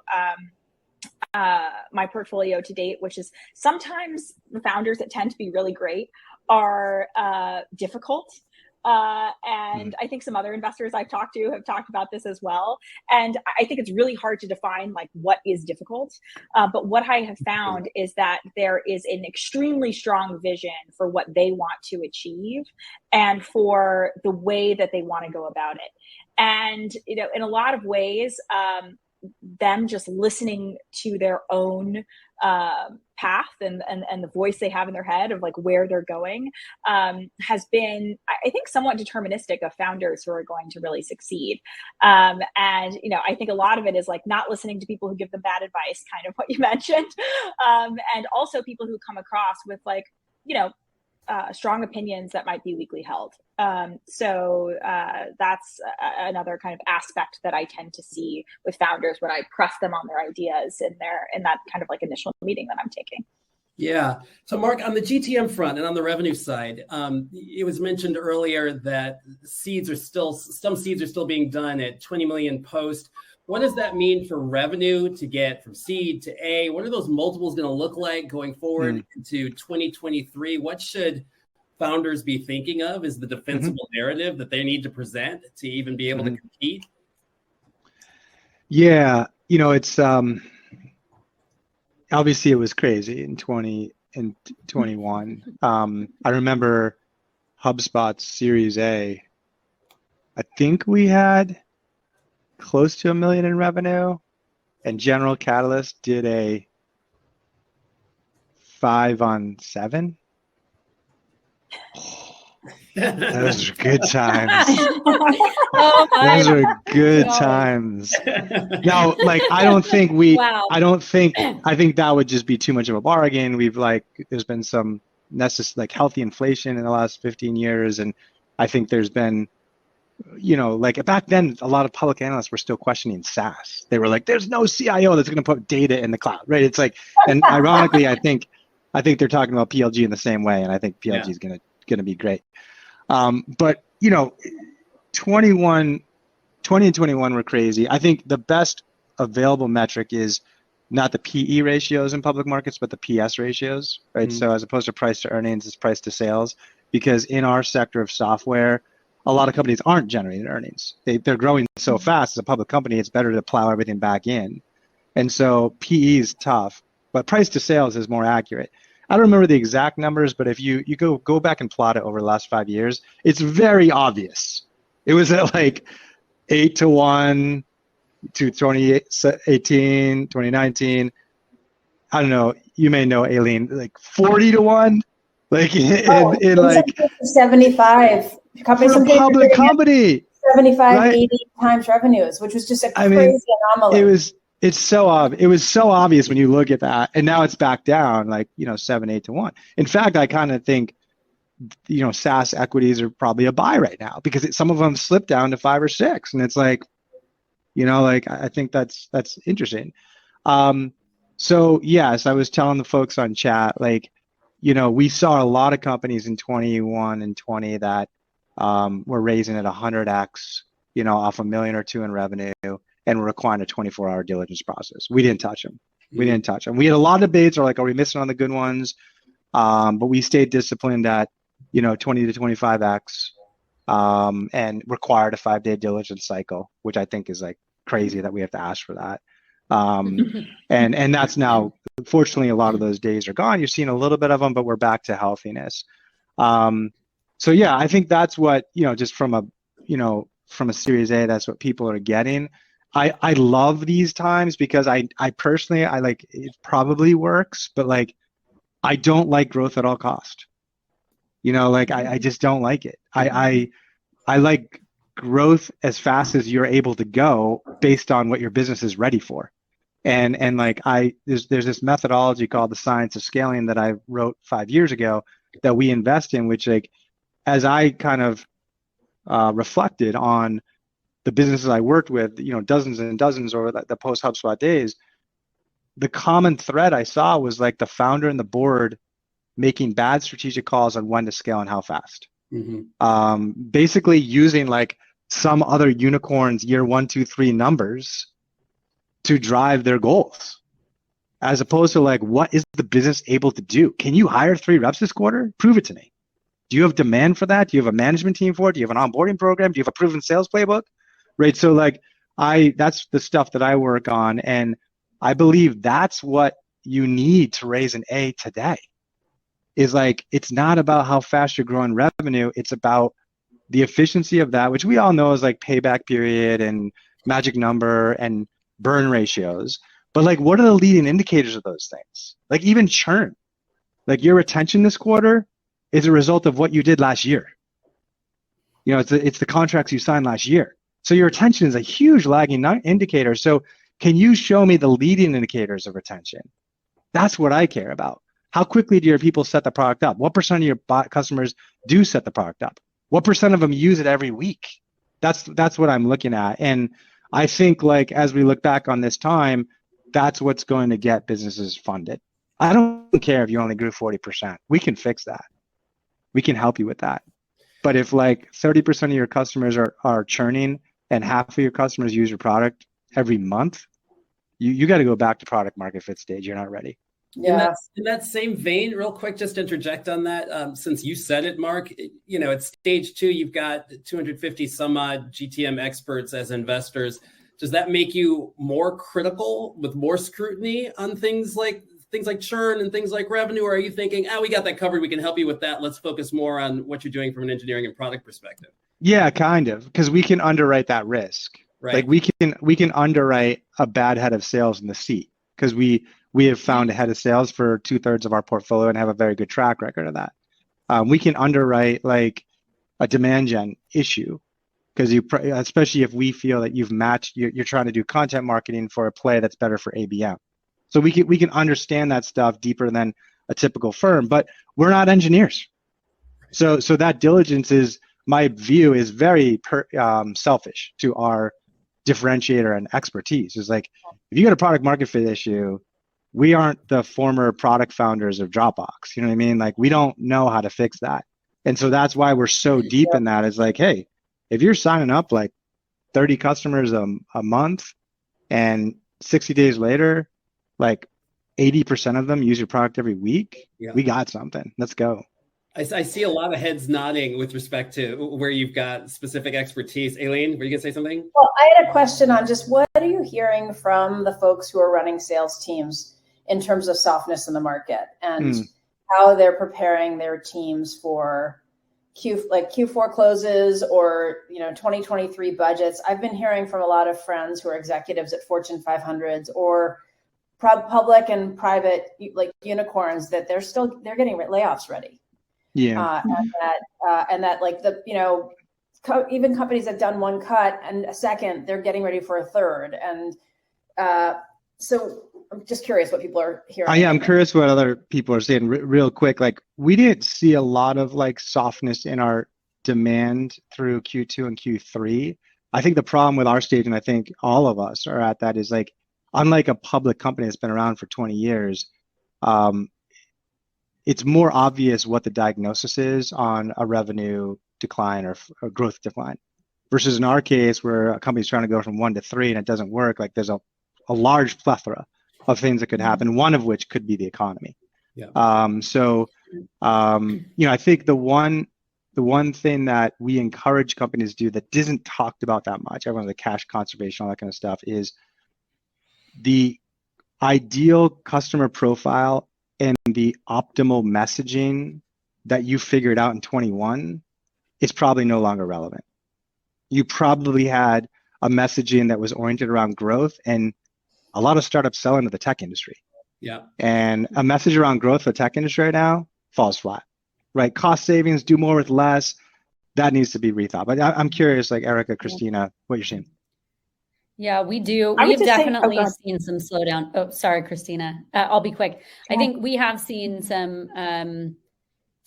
my portfolio to date, which is sometimes the founders that tend to be really great are difficult. And I think some other investors I've talked to have talked about this as well. And I think it's really hard to define like what is difficult. But what I have found is that there is an extremely strong vision for what they want to achieve and for the way that they want to go about it. And, in a lot of ways, them just listening to their own path and the voice they have in their head of like where they're going has been, I think, somewhat deterministic of founders who are going to really succeed. And, I think a lot of it is like not listening to people who give them bad advice, kind of what you mentioned. And also people who come across with like, strong opinions that might be weakly held. So that's another kind of aspect that I tend to see with founders when I press them on their ideas in that kind of like initial meeting that I'm taking. Yeah. So Mark, on the GTM front and on the revenue side, it was mentioned earlier that some seeds are still being done at 20 million post. What does that mean for revenue to get from seed to A? What are those multiples going to look like going forward into 2023? What should founders be thinking of as the defensible narrative that they need to present to even be able to compete? Yeah, it's obviously it was crazy in 2021. I remember HubSpot's Series A. I think we had close to $1 million in revenue, and General Catalyst did a 5 on 7. Those are good times. Those are good times. Now, like, I think that would just be too much of a bargain. There's been some healthy inflation in the last 15 years. And I think there's been, like back then, a lot of public analysts were still questioning SaaS. They were like, there's no CIO that's going to put data in the cloud, right? It's like, and ironically, I think they're talking about PLG in the same way. And I think PLG is going to be great. But 20 and 21 were crazy. I think the best available metric is not the PE ratios in public markets, but the PS ratios, right? So as opposed to price to earnings, it's price to sales, because in our sector of software, a lot of companies aren't generating earnings. They're growing so fast as a public company, it's better to plow everything back in. And so PE is tough, but price to sales is more accurate. I don't remember the exact numbers, but if you go back and plot it over the last 5 years, it's very obvious. It was at like 8-1 to 2018, 2019. I don't know. You may know, Aileen, like 40-1, like in like 75 companies, for a public company, 75, right? 80 times revenues, which was just a crazy anomaly. It was so obvious when you look at that, and now it's back down like 7-8-1. In fact, I kind of think SaaS equities are probably a buy right now because some of them slipped down to 5 or 6, and it's like I think that's interesting. So yes, I was telling the folks on chat, like, we saw a lot of companies in 21 and 20 that were raising at 100x, off $1 million or $2 million in revenue, and were requiring a 24-hour diligence process. We didn't touch them. We had a lot of debates, or like, are we missing on the good ones? But we stayed disciplined at 20 to 25x, and required a 5-day diligence cycle, which I think is like crazy that we have to ask for that. And that's now, fortunately, a lot of those days are gone. You're seeing a little bit of them, but we're back to healthiness. So yeah, I think that's what, just from a Series A, that's what people are getting. I love these times because I personally, I like, it probably works, but like, I don't like growth at all cost. I just don't like it. I like growth as fast as you're able to go based on what your business is ready for. And like there's this methodology called the science of scaling that I wrote 5 years ago that we invest in, which, like, as I kind of reflected on the businesses I worked with, dozens and dozens over the post HubSpot days, the common thread I saw was like the founder and the board making bad strategic calls on when to scale and how fast. Basically using like some other unicorn's year 1, 2, 3 numbers to drive their goals, as opposed to like, what is the business able to do? Can you hire 3 reps this quarter? Prove it to me. Do you have demand for that? Do you have a management team for it? Do you have an onboarding program? Do you have a proven sales playbook? Right. So like that's the stuff that I work on. And I believe that's what you need to raise an A today. Is like, it's not about how fast you're growing revenue. It's about the efficiency of that, which we all know is like payback period and magic number and burn ratios. But like, what are the leading indicators of those things? Like even churn, like your retention this quarter is a result of what you did last year. It's the contracts you signed last year. So your retention is a huge lagging indicator. So can you show me the leading indicators of retention? That's what I care about. How quickly do your people set the product up? What % of your customers do set the product up? What % of them use it every week? That's what I'm looking at. And I think, like, as we look back on this time, that's what's going to get businesses funded. I don't care if you only grew 40%. We can fix that. We can help you with that. But if like 30% of your customers are churning and half of your customers use your product every month, you got to go back to product market fit stage. You're not ready. Yeah. In that same vein, real quick, just to interject on that, since you said it, Mark, at stage 2, you've got 250 some odd GTM experts as investors. Does that make you more critical with more scrutiny on things like churn and things like revenue? Or are you thinking, we got that covered, we can help you with that, let's focus more on what you're doing from an engineering and product perspective? Yeah, kind of, because we can underwrite that risk. Right. Like we can underwrite a bad head of sales in the seat, because we have found a head of sales for 2/3 of our portfolio and have a very good track record of that. We can underwrite like a demand gen issue, because especially if we feel that you've matched, you're trying to do content marketing for a play that's better for ABM. So we can understand that stuff deeper than a typical firm, but we're not engineers. So that diligence is, my view is very selfish to our differentiator and expertise. Is like, if you got a product market fit issue, we aren't the former product founders of Dropbox. You know what I mean? Like, we don't know how to fix that. And so that's why we're so deep in that. Is like, hey, if you're signing up like 30 customers a month and 60 days later, like 80% of them use your product every week, we got something. Let's go. I see a lot of heads nodding with respect to where you've got specific expertise. Aileen, were you going to say something? Well, I had a question on just what are you hearing from the folks who are running sales teams in terms of softness in the market and how they're preparing their teams for Q4 closes or 2023 budgets. I've been hearing from a lot of friends who are executives at Fortune 500s or public and private like unicorns that they're getting layoffs ready. Yeah. And that like even companies that have done one cut and a second, they're getting ready for a third. And so I'm just curious what people are hearing. I'm curious what other people are saying real quick. Like we didn't see a lot of like softness in our demand through Q2 and Q3. I think the problem with our stage, and I think all of us are at that, is like, unlike a public company that's been around for 20 years, it's more obvious what the diagnosis is on a revenue decline or a growth decline. Versus in our case, where a company's trying to go from 1 to 3 and it doesn't work, like there's a large plethora of things that could happen, one of which could be the economy. Yeah. I think the one thing that we encourage companies to do that isn't talked about that much, everyone's like cash conservation, all that kind of stuff, is the ideal customer profile and the optimal messaging that you figured out in 21 is probably no longer relevant. You probably had a messaging that was oriented around growth, and a lot of startups sell into the tech industry. Yeah. And a message around growth for the tech industry right now falls flat, right? Cost savings, do more with less. That needs to be rethought. But I'm curious, like Erica, Christina, what you're seeing. Yeah, we do. We've definitely seen some slowdown. Oh, sorry, Christina. I'll be quick. I think we have seen some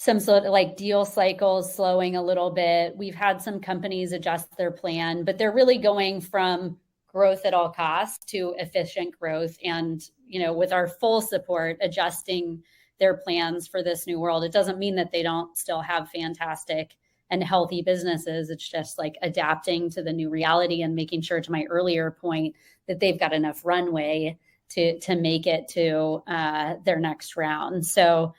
like deal cycles slowing a little bit. We've had some companies adjust their plan, but they're really going from growth at all costs to efficient growth. And, with our full support, adjusting their plans for this new world. It doesn't mean that they don't still have fantastic and healthy businesses. It's just like adapting to the new reality and making sure, to my earlier point, that they've got enough runway to make it to their next round. So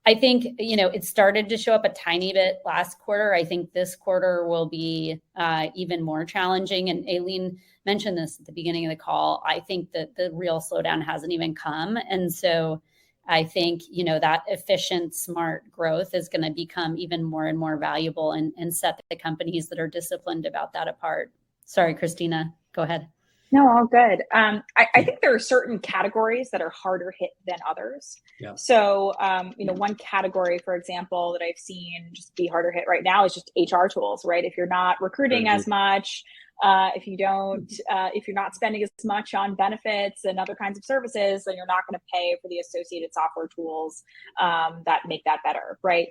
I think, it started to show up a tiny bit last quarter. I think this quarter will be even more challenging. And Aileen mentioned this at the beginning of the call. I think that the real slowdown hasn't even come. And so I think, that efficient, smart growth is going to become even more and more valuable and set the companies that are disciplined about that apart. Sorry, Christina, go ahead. No, all good. I think there are certain categories that are harder hit than others. Yeah. So, one category, for example, that I've seen just be harder hit right now is just HR tools, right? If you're not recruiting as much, if you're not spending as much on benefits and other kinds of services, then you're not going to pay for the associated software tools that make that better, right?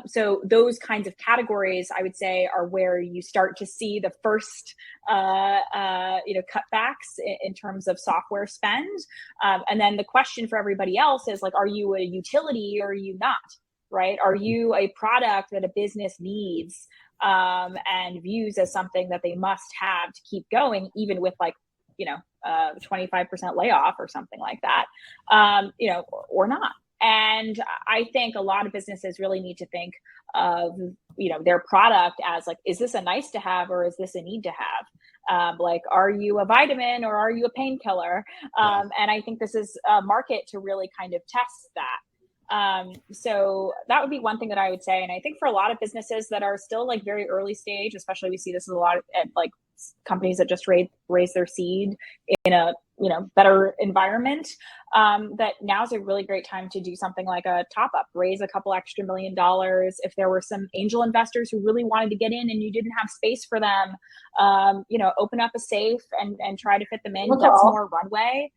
So those kinds of categories, I would say, are where you start to see the first, cutbacks in terms of software spend. And then the question for everybody else is like, are you a utility or are you not? Right? Are you a product that a business needs and views as something that they must have to keep going, even with 25% layoff or something like that, or not? And I think a lot of businesses really need to think of, their product as like, is this a nice to have or is this a need to have? Are you a vitamin or are you a painkiller? And I think this is a market to really kind of test that. So that would be one thing that I would say. And I think for a lot of businesses that are still like very early stage, especially we see this a lot at like companies that just raise their seed in a, better environment, that now's a really great time to do something like a top up, raise a couple extra $1 million. If there were some angel investors who really wanted to get in and you didn't have space for them, open up a safe and try to fit them in, get some more runway.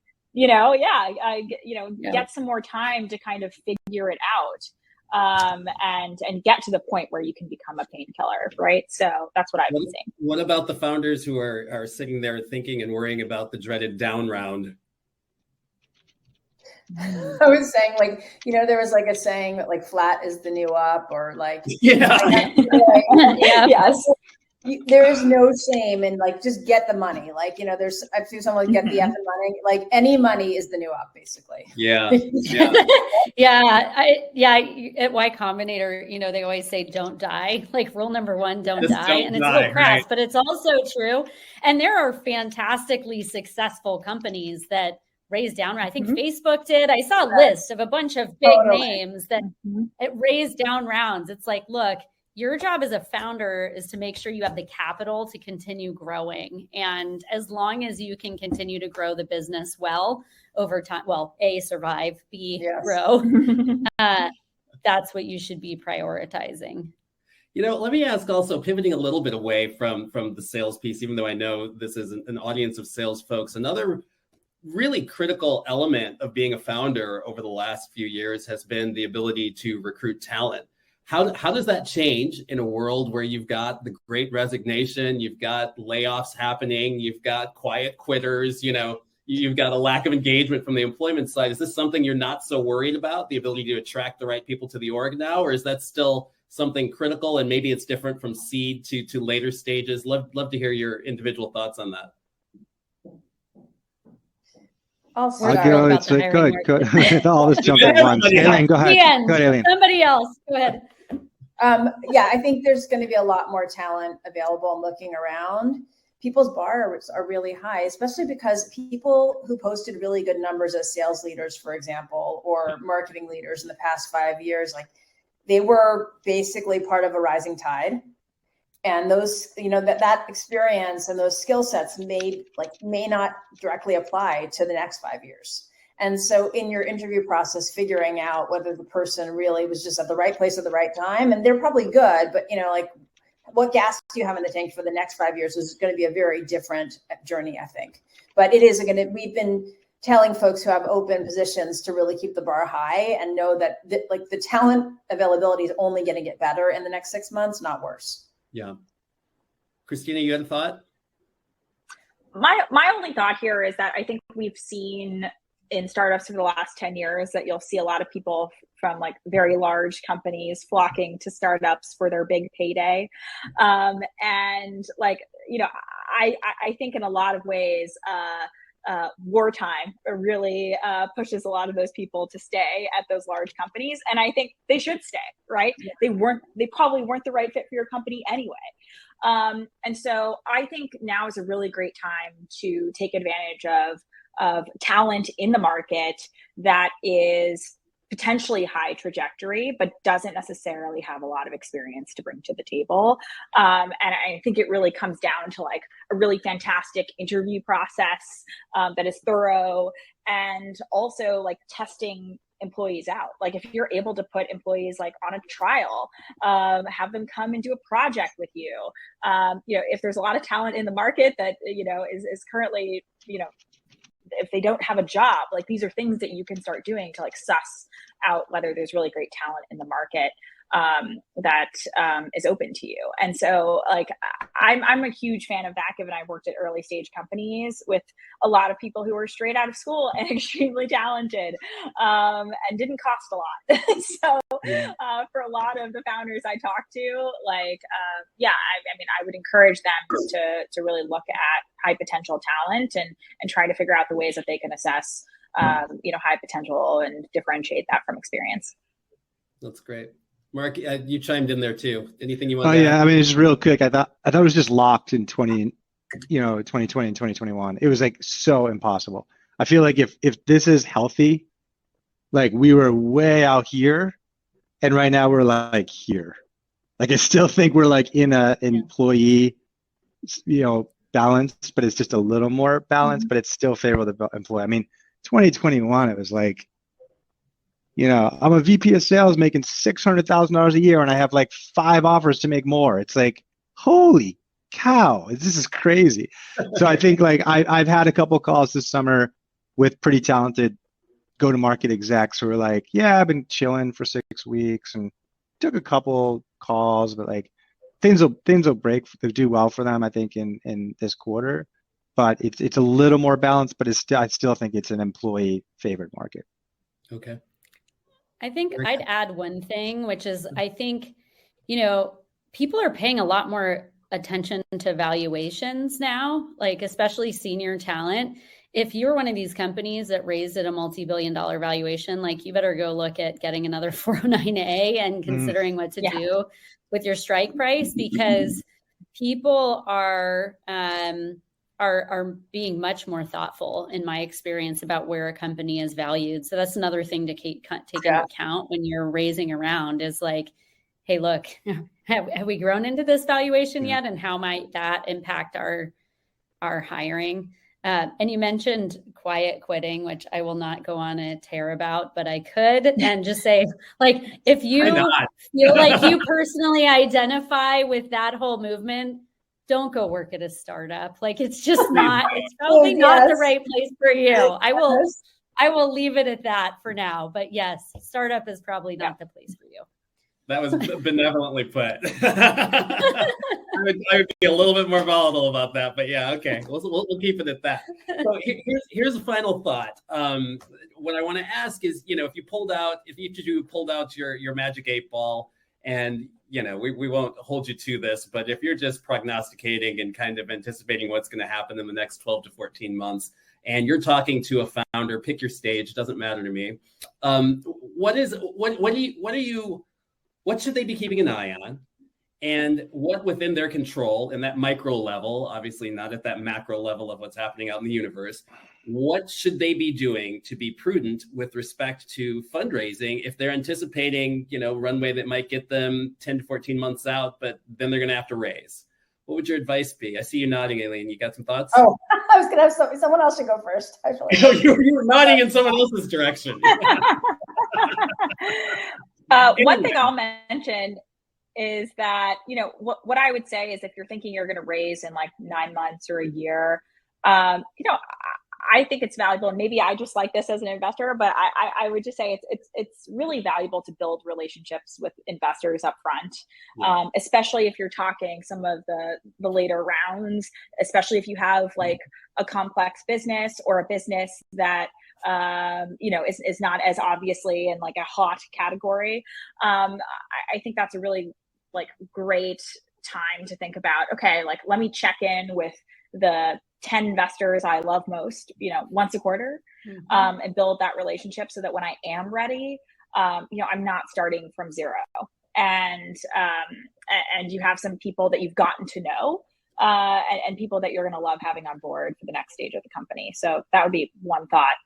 Get some more time to kind of figure it out and get to the point where you can become a painkiller, right? So that's what I've been seeing. What about the founders who are sitting there thinking and worrying about the dreaded down round? I was saying, there was like a saying that like flat is the new up, or like yeah. Yes. there is no shame in like just get the money. Like, I've seen someone get the effing money. Like any money is the new up, basically. Yeah. At Y Combinator, they always say don't die. Like rule number one, don't Just die. don't And it's die, a little crass, right. but it's also true. And there are fantastically successful companies that raised down. I think Facebook did. I saw a list of a bunch of big names that it raised down rounds. It's like, look, your job as a founder is to make sure you have the capital to continue growing. And as long as you can continue to grow the business well over time, well, A, survive, B, grow, that's what you should be prioritizing. Let me ask also, pivoting a little bit away from the sales piece, even though I know this is an audience of sales folks, another really critical element of being a founder over the last few years has been the ability to recruit talent. How does that change in a world where you've got the great resignation, you've got layoffs happening, you've got quiet quitters, you've got a lack of engagement from the employment side? Is this something you're not so worried about, the ability to attract the right people to the org now, or is that still something critical and maybe it's different from seed to later stages? Love to hear your individual thoughts on that. I'll go. It's good. All this jump at once. Aileen, go ahead. Go ahead, Aileen. Somebody else. Go ahead. I think there's going to be a lot more talent available and looking around. People's bars are really high, especially because people who posted really good numbers as sales leaders, for example, or marketing leaders in the past 5 years, like they were basically part of a rising tide. And those, that experience and those skill sets may not directly apply to the next 5 years. And so in your interview process, figuring out whether the person really was just at the right place at the right time, and they're probably good, but what gas do you have in the tank for the next 5 years is going to be a very different journey, I think. But it is we've been telling folks who have open positions to really keep the bar high and know that the talent availability is only going to get better in the next 6 months, not worse. Yeah. Christina, you had a thought? My only thought here is that I think we've seen in startups for the last 10 years that you'll see a lot of people from like very large companies flocking to startups for their big payday. And like, I think in a lot of ways, wartime really pushes a lot of those people to stay at those large companies. And I think they should stay, right? Yeah. They probably weren't the right fit for your company anyway. And so I think now is a really great time to take advantage of talent in the market that is potentially high trajectory, but doesn't necessarily have a lot of experience to bring to the table. And I think it really comes down to like a really fantastic interview process that is thorough, and also like testing employees out. Like if you're able to put employees like on a trial, have them come and do a project with you. If there's a lot of talent in the market that, is currently, if they don't have a job, like these are things that you can start doing to like suss out whether there's really great talent in the market that is open to you. And so like I'm a huge fan of that, given I worked at early stage companies with a lot of people who were straight out of school and extremely talented and didn't cost a lot. So for a lot of the founders I talked to, like I would encourage them to really look at high potential talent and try to figure out the ways that they can assess high potential and differentiate that from experience. That's great. Mark, you chimed in there too. Anything you want to add? I mean, just real quick. I thought it was just locked in 2020 and 2021. It was like so impossible. I feel like if this is healthy, like we were way out here, and right now we're like here. Like I still think we're like in a employee, balance, but it's just a little more balanced, but it's still favorable to employee. I mean, 2021, it was like, I'm a VP of sales making $600,000 a year, and I have like 5 offers to make more. It's like, holy cow, this is crazy. So I think like I've had a couple calls this summer with pretty talented go-to-market execs who are like, yeah, I've been chilling for 6 weeks and took a couple calls, but like things will break, they'll do well for them, I think, in this quarter. But it's a little more balanced, but I still think it's an employee favored market. Okay. I think I'd add one thing, which is I think, people are paying a lot more attention to valuations now, like especially senior talent. If you're one of these companies that raised at a multi-billion-dollar valuation, like you better go look at getting another 409A and considering what to do with your strike price, because people are being much more thoughtful, in my experience, about where a company is valued. So that's another thing to take into account when you're raising a round, is like, hey, look, have we grown into this valuation yet? And how might that impact our hiring? And you mentioned quiet quitting, which I will not go on a tear about, but I could, and just say, like, if you feel like you personally identify with that whole movement, don't go work at a startup. Like, it's just not, it's probably not the right place for you. I will leave it at that for now. But yes, startup is probably not the place for you. That was benevolently put. I would be a little bit more volatile about that, but yeah, okay, we'll keep it at that. So here's a final thought. What I want to ask is, if each of you pulled out your magic 8 ball, and we won't hold you to this, but if you're just prognosticating and kind of anticipating what's going to happen in the next 12 to 14 months, and you're talking to a founder, pick your stage, doesn't matter to me. What should they be keeping an eye on? And what within their control in that micro level, obviously not at that macro level of what's happening out in the universe, what should they be doing to be prudent with respect to fundraising if they're anticipating, runway that might get them 10 to 14 months out, but then they're going to have to raise? What would your advice be? I see you nodding, Aileen. You got some thoughts? Oh, I was going to have someone else should go first. You were nodding in someone else's direction. One thing I'll mention is that, what I would say is, if you're thinking you're going to raise in like 9 months or a year, I think it's valuable, and maybe I just like this as an investor, but I would just say it's really valuable to build relationships with investors up front, especially if you're talking some of the later rounds, especially if you have like a complex business or a business that is not as obviously in like a hot category. I think that's a really like great time to think about, okay, like let me check in with the 10 investors I love most, once a quarter, and build that relationship so that when I am ready, I'm not starting from zero, and you have some people that you've gotten to know, and people that you're going to love having on board for the next stage of the company. So that would be one thought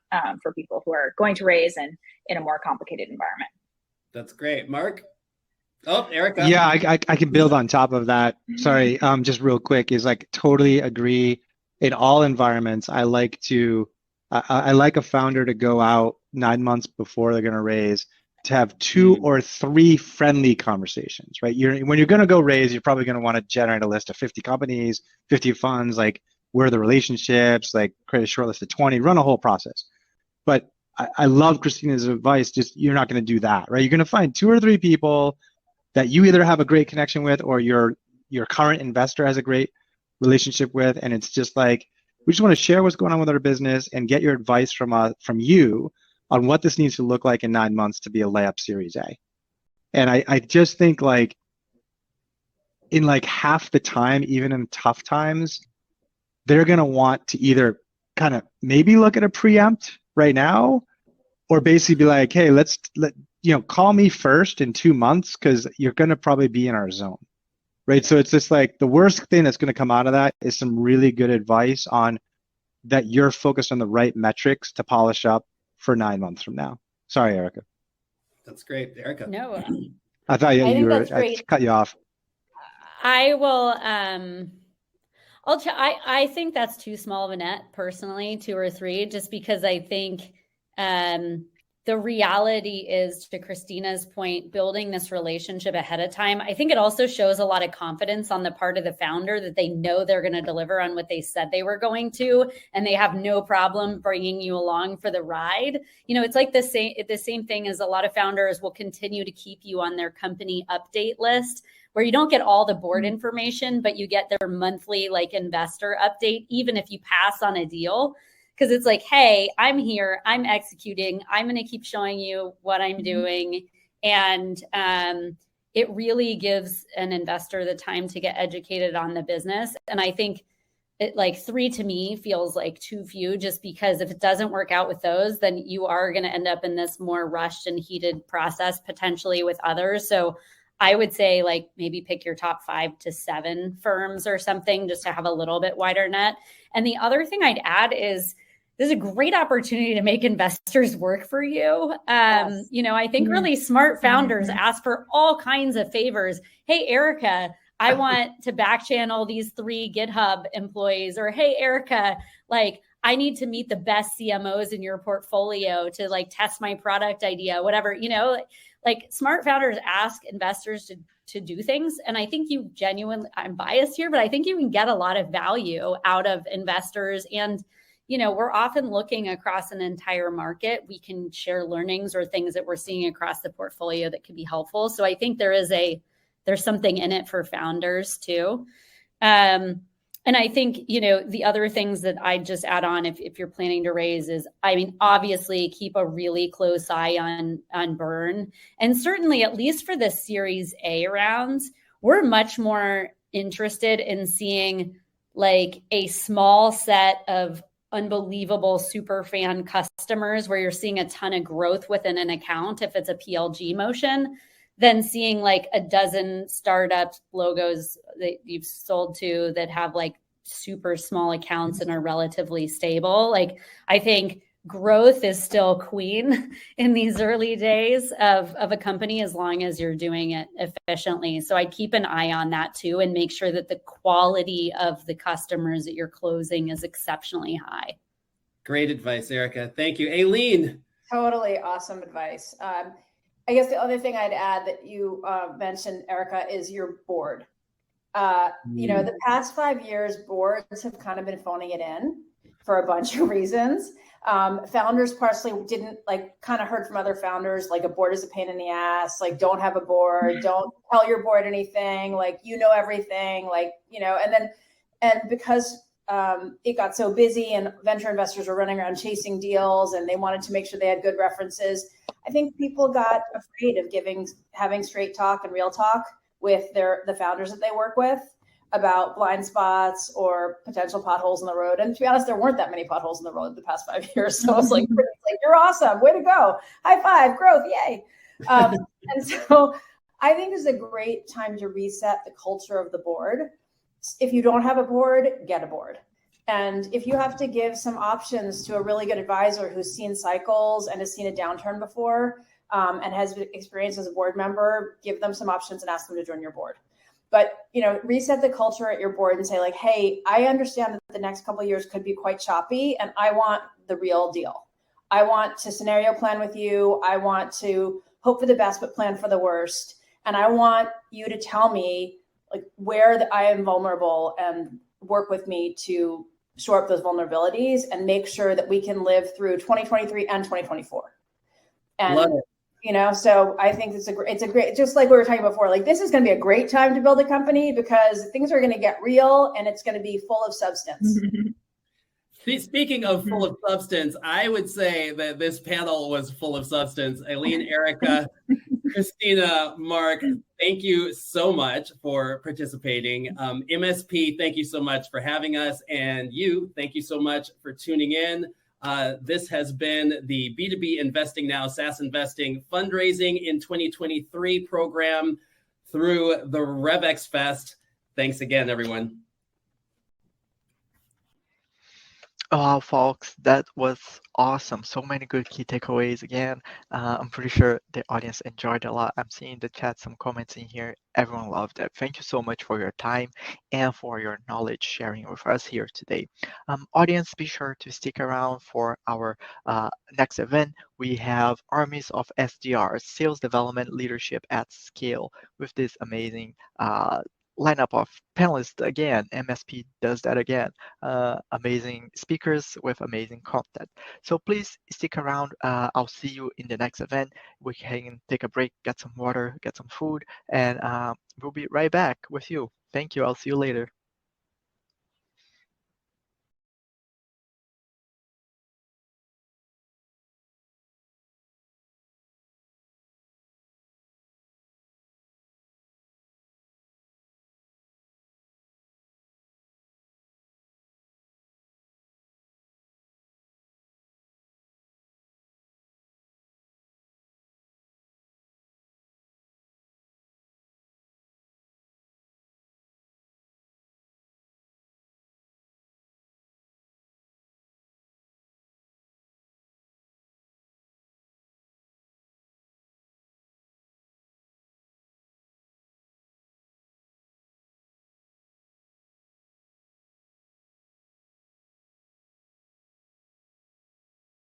for people who are going to raise in a more complicated environment. That's great. Mark? Oh, Erica. Yeah, I can build on top of that. Sorry, just real quick, is like totally agree. In all environments, I like a founder to go out 9 months before they're going to raise, to have 2 or 3 friendly conversations, right? When you're going to go raise, you're probably going to want to generate a list of 50 companies, 50 funds, like where are the relationships, like create a short list of 20, run a whole process. But I love Christina's advice, just you're not going to do that, right? You're going to find 2 or 3 people that you either have a great connection with or your current investor has a great relationship with, and it's just like, we just want to share what's going on with our business and get your advice from you on what this needs to look like in 9 months to be a layup Series A. And I just think like in like half the time, even in tough times, they're going to want to either kind of maybe look at a preempt right now, or basically be like, hey, call me first in 2 months, because you're going to probably be in our zone. Right. So it's just like the worst thing that's going to come out of that is some really good advice on that you're focused on the right metrics to polish up for 9 months from now. Sorry, Erica. That's great. Erica. No. I thought I cut you off. I will. I think that's too small of a net, personally, 2 or 3, just because I think the reality is, to Christina's point, building this relationship ahead of time. I think it also shows a lot of confidence on the part of the founder that they know they're going to deliver on what they said they were going to, and they have no problem bringing you along for the ride. It's like the same thing as a lot of founders will continue to keep you on their company update list, where you don't get all the board information, but you get their monthly like investor update, even if you pass on a deal. Because it's like, hey, I'm here, I'm executing, I'm going to keep showing you what I'm doing. And, it really gives an investor the time to get educated on the business. And I think it, like 3 to me feels like too few, just because if it doesn't work out with those, then you are going to end up in this more rushed and heated process potentially with others. So I would say like maybe pick your top 5 to 7 firms or something, just to have a little bit wider net. And the other thing I'd add is this is a great opportunity to make investors work for you. Yes. You know, I think really smart founders ask for all kinds of favors. Hey, Erica, I want to back channel these 3 GitHub employees, or hey, Erica, like I need to meet the best CMOs in your portfolio to like test my product idea, whatever, you know, like smart founders ask investors to do things. And I think you genuinely, I'm biased here, but I think you can get a lot of value out of investors. And, you know, we're often looking across an entire market. We can share learnings or things that we're seeing across the portfolio that could be helpful. So I think there's something in it for founders too. And I think, you know, the other things that I just add on, if you're planning to raise, is, I mean, obviously keep a really close eye on burn. And certainly, at least for the Series A rounds, we're much more interested in seeing like a small set of unbelievable super fan customers where you're seeing a ton of growth within an account, if it's a PLG motion, than seeing like a dozen startup logos that you've sold to that have like super small accounts and are relatively stable. Like, I think growth is still queen in these early days of a company, as long as you're doing it efficiently. So I keep an eye on that too, and make sure that the quality of the customers that you're closing is exceptionally high. Great advice, Erica. Thank you. Aileen. Totally awesome advice. I guess the other thing I'd add that you mentioned, Erica, is your board. You know, the past 5 years, boards have kind of been phoning it in for a bunch of reasons. Founders partially didn't kind of heard from other founders, like a board is a pain in the ass, like don't have a board, don't tell your board anything, like, you know, everything, like, you know, and because it got so busy and venture investors were running around chasing deals and they wanted to make sure they had good references, I think people got afraid of having straight talk and real talk with the founders that they work with about blind spots or potential potholes in the road. And to be honest, there weren't that many potholes in the road the past 5 years. So it's like, you're awesome, way to go, high five, growth, yay. And so I think this is a great time to reset the culture of the board. If you don't have a board, get a board. And if you have to give some options to a really good advisor who's seen cycles and has seen a downturn before, and has experience as a board member, give them some options and ask them to join your board. But, you know, reset the culture at your board and say like, hey, I understand that the next couple of years could be quite choppy and I want the real deal. I want to scenario plan with you. I want to hope for the best, but plan for the worst. And I want you to tell me like where I am vulnerable and work with me to shore up those vulnerabilities and make sure that we can live through 2023 and 2024. And love it. You know, so I think it's a great, just like we were talking before, like this is going to be a great time to build a company because things are going to get real and it's going to be full of substance. Speaking of full of substance, I would say that this panel was full of substance. Aileen, Erica, Christina, Mark, thank you so much for participating. MSP, thank you so much for having us. And you, thank you so much for tuning in. This has been the B2B Investing Now, SaaS Investing Fundraising in 2023 program through the RevEx Fest. Thanks again, everyone. Wow, folks, that was awesome. So many good key takeaways again. I'm pretty sure the audience enjoyed a lot. I'm seeing the chat, some comments in here. Everyone loved it. Thank you so much for your time and for your knowledge sharing with us here today. Audience, be sure to stick around for our next event. We have armies of SDRs, sales development leadership at scale, with this amazing lineup of panelists again. MSP does that again. Amazing speakers with amazing content. So please stick around. I'll see you in the next event. We can take a break, get some water, get some food, and we'll be right back with you. Thank you. I'll see you later.